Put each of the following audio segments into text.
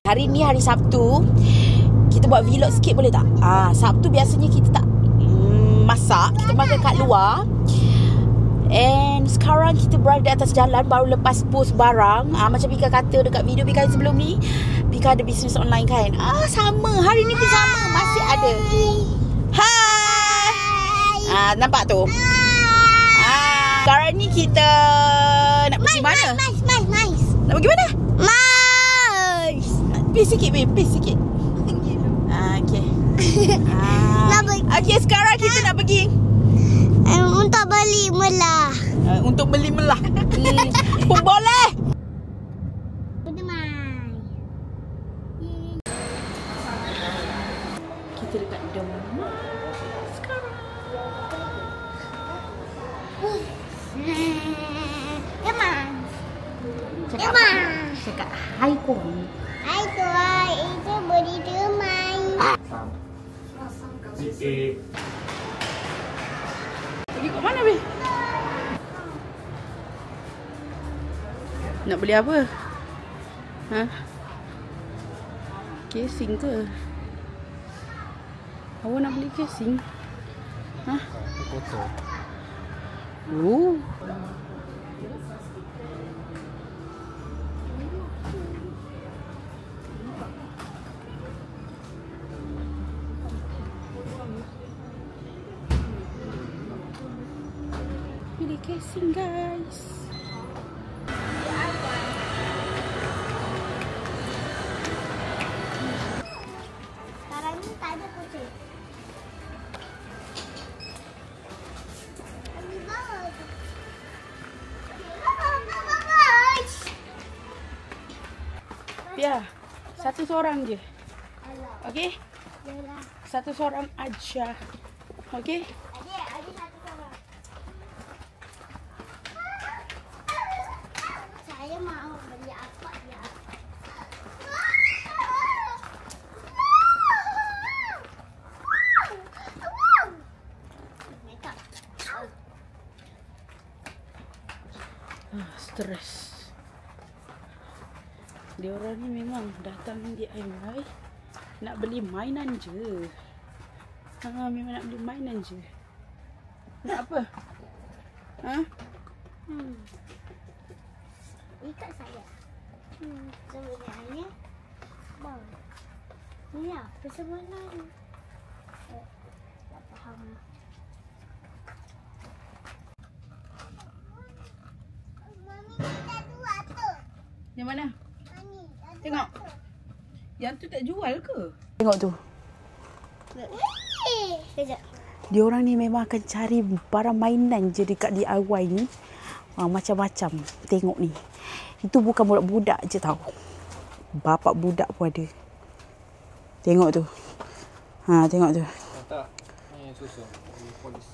Hari ni hari Sabtu. Kita buat vlog sikit boleh tak? Sabtu biasanya kita tak masak. Kita makan kat luar. And sekarang kita berada di atas jalan. Baru lepas post barang. Macam Pika kata dekat video Pika sebelum ni, Pika ada bisnes online kan. Sama. Hari ni pun sama. Masih ada. Hai. Nampak tu? Sekarang ni kita nak pergi mana? Nak pergi mana? Pace sikit, babe. Pace sikit. Okay. Okay, sekarang kita nak pergi untuk beli melah. Untuk beli melah. Pun boleh. Kita dekat Demam sekarang. Cakap hai korang. Hai tuan, itu beri Demam. Pergi kat mana, Beh? Nak beli apa? Casing ke? Awak nak beli casing? Foto. Pilih casing, guys. Sekarang ni tak ada kucing. Biar. Satu seorang je. Okey? Yalah. Satu seorang aja. Okey? Adik satu orang. Saya mau beli apa dia? Stres. Dia orang ni memang datang DIY nak beli mainan je. Memang nak beli mainan je. Nak apa? Ikat saya. Sebenarnya bang. Ni apa sebenarnya? Tak faham. Mami kita dua tu. Yang mana? Mami. Tengok. Yang tu tak jual ke? Tengok tu. Kejap. Dia orang ni memang akan cari barang mainan je dekat DIY ni. Macam-macam. Tengok ni. Itu bukan budak-budak je tau. Bapak budak pun ada. Tengok tu. Tengok tu. Tak. Ni susu. Polis.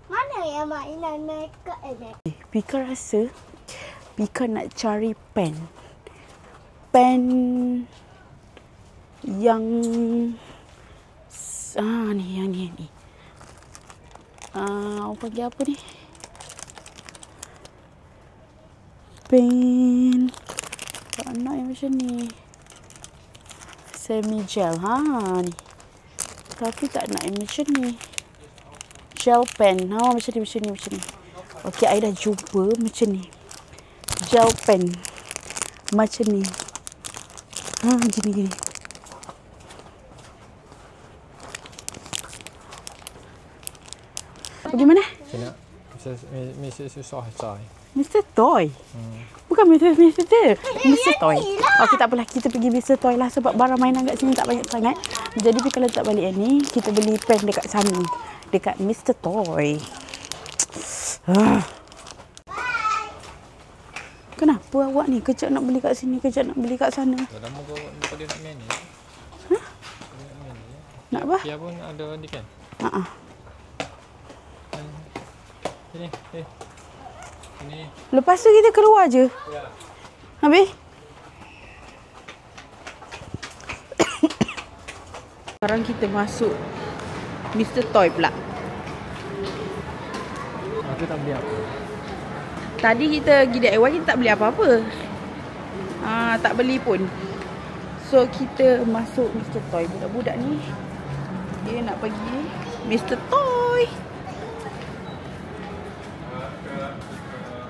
Mana yang mainan makeup ni? Pika rasa Pika nak cari pen. Pen yang yang ni. Orang panggil apa ni? Pen. Tak nak yang macam ni. Semi gel. Ni. Tapi tak nak yang macam ni. Gel pen. Macam ni. Okey, I dah jumpa macam ni. Gel pen. Macam ni. Gini. Pergi mana? Kena Mr. Sohai. Mr. Toy. Bukan Mr. Toy. Okey, tak apalah. Kita pergi Mr. Toy lah sebab barang mainan kat sini tak banyak sangat. Jadi kalau tak balik yang ni, kita beli pen dekat sana. Dekat Mr. Toy. Kenapa awak ni? Kejap nak beli kat sini, kejap nak beli kat sana. Dah lama kau dia nak main ni. Nak apa? Dia pun ada ni kan? Sini. Sini. Lepas tu kita keluar je. Ya. Habis? Sekarang kita masuk Mr. Toy pula. Aku tak beli apa. Tadi kita pergi DIY, kita tak beli apa-apa. Tak beli pun. So kita masuk Mr. Toy. Budak-budak ni dia nak pergi Mr. Toy.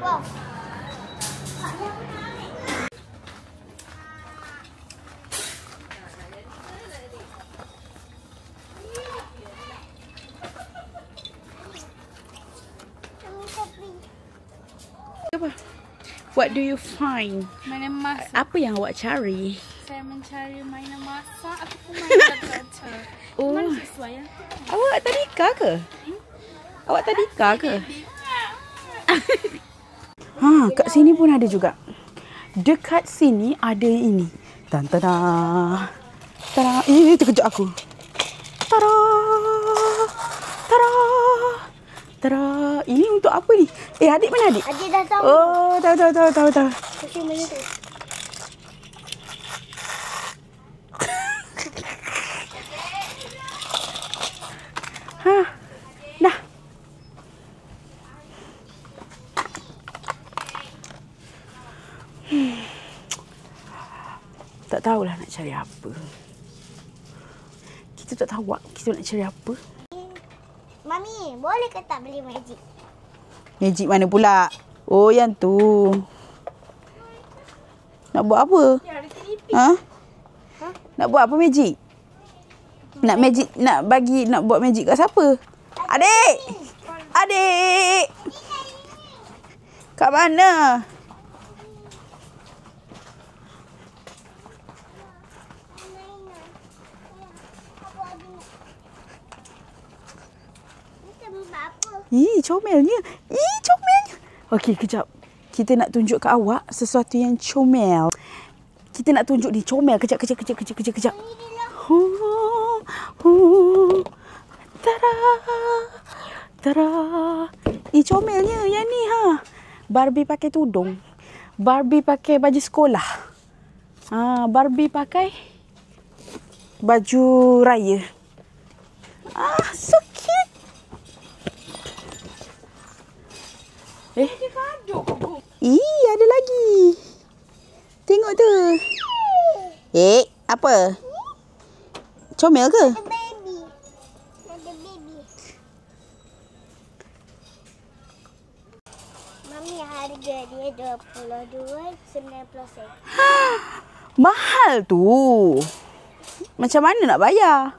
Wow. Apa? What do you find? Mainan masak. Apa yang awak cari? Saya mencari mainan masak ataupun mainan gacha. Oh, Mana sesuai yang awak tadika ke? Awak tadika ke? Kat sini pun ada juga. Dekat sini ada ini. Tada. Tada. Terkejut aku. Tada. Tada. Tada. Ini untuk apa ni? Adik mana adik? Adik dah tahu. Oh, tahu. Macam mana tu? Dah. Tak tahulah nak cari apa. Kita tak tahu kita nak cari apa. Mami, boleh ke tak beli magic? Magic mana pula? Oh, yang tu. Nak buat apa? Nak buat apa magic? Nak magic, nak buat magic kat siapa? Adik! Adik! Kat mana? Comelnya. Comelnya. Okey, kejap. Kita nak tunjuk kat awak sesuatu yang comel. Kita nak tunjuk ni comel. Kejap. Tada. Comelnya yang ni Barbie pakai tudung. Barbie pakai baju sekolah. Barbie pakai baju raya. So cute. Ada lagi. Tengok tu. Apa? Comel ke? Ada baby. Mami, harga dia 22.90 sen. Mahal tu. Macam mana nak bayar?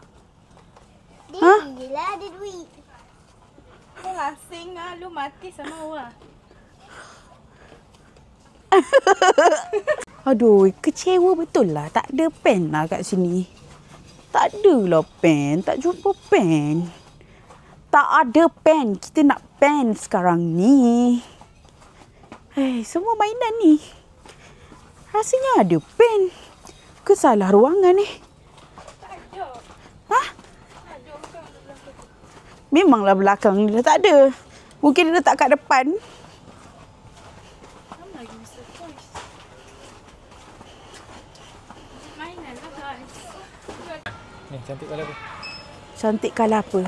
Dia lah ada duit. Asing lu mati sama orang. Aduh, kecewa betul lah. Tak ada pen lah kat sini. Tak ada lah pen. Tak jumpa pen. Tak ada pen. Kita nak pen sekarang ni. Semua mainan ni. Rasanya ada pen. Ke salah ruangan ni? Tak ada. Memanglah belakang dia tak ada. Mungkin dia letak kat depan. Ni cantik colour apa? Cantik colour apa?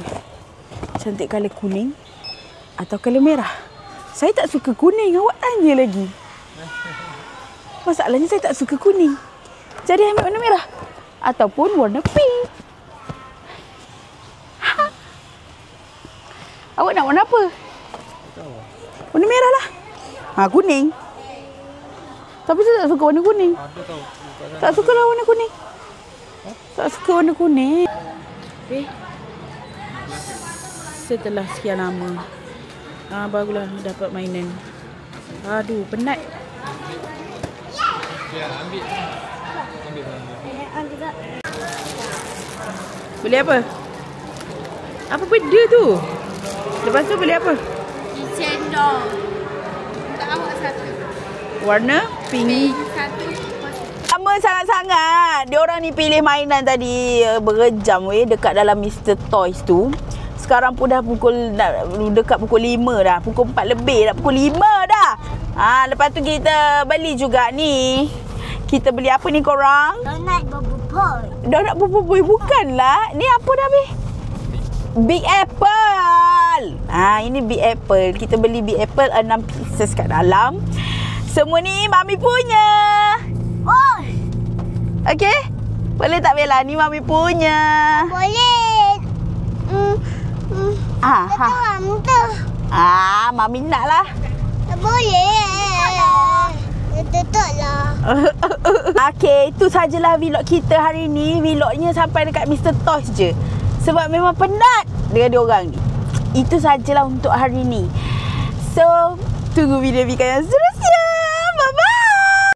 Cantik colour kuning atau colour merah? Saya tak suka kuning. Awak tanya lagi. Masalahnya saya tak suka kuning. Jadi ambil warna merah ataupun warna pink. Awak nak warna apa? Warna merah lah. Kuning. Tapi saya tak suka warna kuning. Ada tau. Tak sukalah warna kuning. Tak suka warna kuning. Setelah sekian lama. Barulah dapat mainan. Aduh, penat. Ya, ambil. Beli apa? Apa benda tu? Lepas tu beli apa? Cendol. Untuk awak satu. Warna pink. Satu. Lama sangat-sangat. Diorang ni pilih mainan tadi berjam dekat dalam Mr. Toys tu. Sekarang pun dah dekat pukul 5 dah. Pukul 4 lebih dah. Pukul 5 dah. Lepas tu kita beli juga ni. Kita beli apa ni korang? Donat boboiboy. Donat boboiboy bukanlah. Ni apa dah, Bih? Big Apple. Ini Big Apple. Kita beli Big Apple 6 pieces kat dalam. Semua ni Mami punya. Oh, Okey? Boleh tak Bella? Ni Mami punya. boleh. Mami nak lah. Tak boleh. Tutup lah. Okey, itu sajalah vlog kita hari ni. Vlognya sampai dekat Mr. Toys je. Sebab memang penat dengan diorang ni. Itu sajalah untuk hari ni. So, tunggu video Vika yang seterusnya.